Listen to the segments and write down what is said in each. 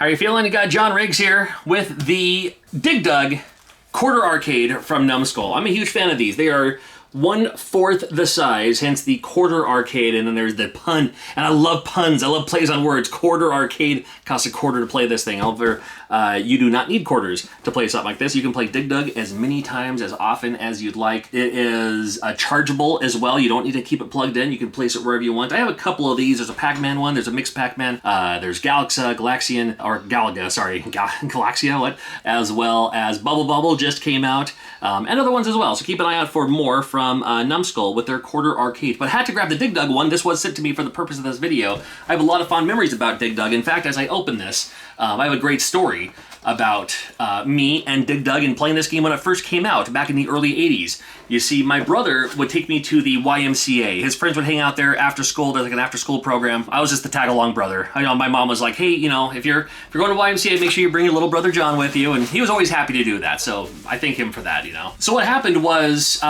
How are you feeling? You got John Riggs here with the Dig Dug Quarter Arcade from Numbskull. I'm a huge fan of these. They are 1/4 the size, hence the quarter arcade, and then there's the pun. And I love puns. I love plays on words. Quarter arcade costs a quarter to play this thing. However, you do not need quarters to play something like this. You can play Dig Dug as many times, as often as you'd like. It is chargeable as well. You don't need to keep it plugged in. You can place it wherever you want. I have a couple of these. There's a Pac-Man one. There's a mixed Pac-Man. There's Galaxia, what? As well as Bubble Bubble just came out. And other ones as well. So keep an eye out for more from Numbskull with their quarter arcade. But I had to grab the Dig Dug one. This was sent to me for the purpose of this video. I have a lot of fond memories about Dig Dug. In fact, as I open this, I have a great story about me and Dig Dug and playing this game when it first came out back in the early 80s. You see, my brother would take me to the YMCA. His friends would hang out there after school. There's like an after-school program. I was just the tag-along brother. I know my mom was like, hey, you know, if you're going to YMCA, make sure you bring your little brother John with you. And he was always happy to do that. So I thank him for that, you know. So what happened was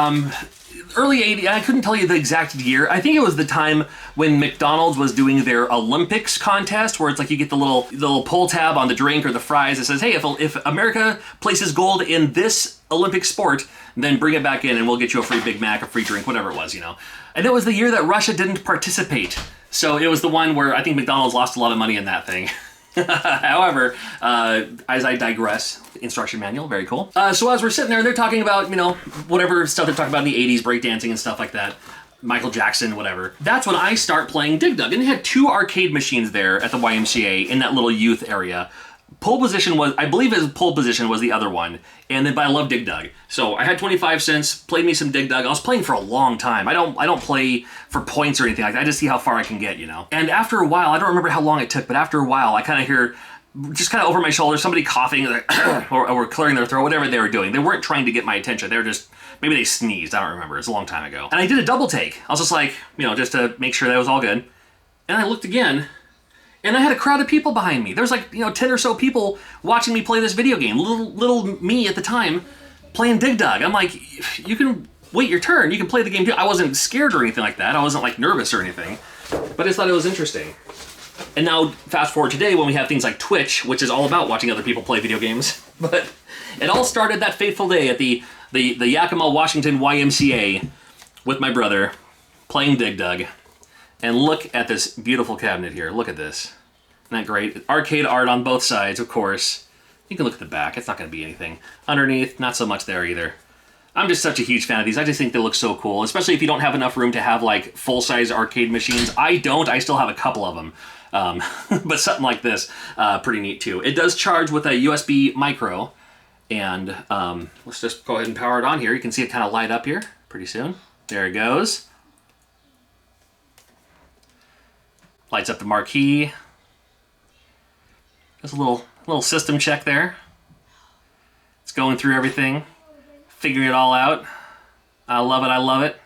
early 80s, I couldn't tell you the exact year. I think it was the time when McDonald's was doing their Olympics contest, where it's like you get the little pull tab on the drink or the fries that says, hey, if America places gold in this Olympic sport, then bring it back in and we'll get you a free Big Mac, a free drink, whatever it was, you know. And it was the year that Russia didn't participate. So it was the one where I think McDonald's lost a lot of money in that thing. However, as I digress, instruction manual, very cool. So as we're sitting there, they're talking about, you know, whatever stuff they're talking about in the 80s, breakdancing and stuff like that. Michael Jackson, whatever. That's when I start playing Dig Dug. And they had 2 arcade machines there at the YMCA in that little youth area. Pole position was, I believe his pole position was the other one. And then, but I love Dig Dug. So I had 25 cents, played me some Dig Dug. I was playing for a long time. I don't play for points or anything like that. I just see how far I can get, you know. And after a while, I don't remember how long it took, but after a while, I kind of hear, just kind of over my shoulder, somebody coughing or clearing their throat, whatever they were doing. They weren't trying to get my attention. They were just, maybe they sneezed. I don't remember. It's a long time ago. And I did a double take. I was just like, you know, just to make sure that was all good. And I looked again, and I had a crowd of people behind me. There was like, you know, 10 or so people watching me play this video game. Little me at the time playing Dig Dug. I'm like, you can wait your turn. You can play the game too. I wasn't scared or anything like that. I wasn't like nervous or anything, but I just thought it was interesting. And now fast forward today when we have things like Twitch, which is all about watching other people play video games. But it all started that fateful day at the Yakima, Washington YMCA with my brother playing Dig Dug. And look at this beautiful cabinet here. Look at this. Isn't that great? Arcade art on both sides, of course. You can look at the back. It's not going to be anything. Underneath, not so much there either. I'm just such a huge fan of these. I just think they look so cool, especially if you don't have enough room to have like full-size arcade machines. I don't. I still have a couple of them. But something like this, pretty neat too. It does charge with a USB micro. And let's just go ahead and power it on here. You can see it kind of light up here pretty soon. There it goes. Lights up the marquee. Just a little system check there. It's going through everything, figuring it all out. I love it, I love it.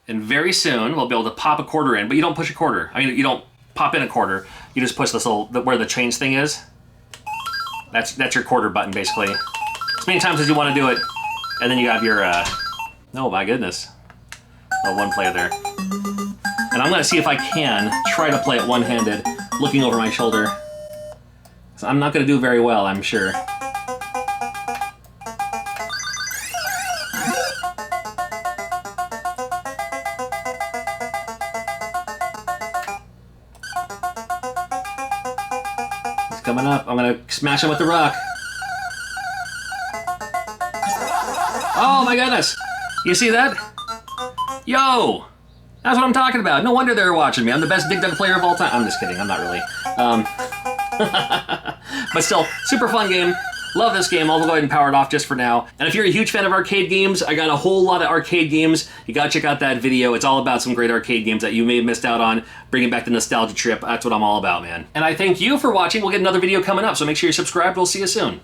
And very soon we'll be able to pop a quarter in, but you don't push a quarter. I mean, you don't pop in a quarter. You just push this little, where the change thing is. That's your quarter button, basically. As many times as you want to do it. And then you have your, oh my goodness. Oh, one player there. And I'm going to see if I can try to play it one-handed, looking over my shoulder. So I'm not going to do very well, I'm sure. He's coming up. I'm going to smash him with the rock. Oh my goodness! You see that? Yo! That's what I'm talking about. No wonder they're watching me. I'm the best Dig Dug player of all time. I'm just kidding. I'm not really. But still, super fun game. Love this game. I'll go ahead and power it off just for now. And if you're a huge fan of arcade games, I got a whole lot of arcade games. You gotta check out that video. It's all about some great arcade games that you may have missed out on. Bringing back the nostalgia trip. That's what I'm all about, man. And I thank you for watching. We'll get another video coming up, so make sure you're subscribed. We'll see you soon.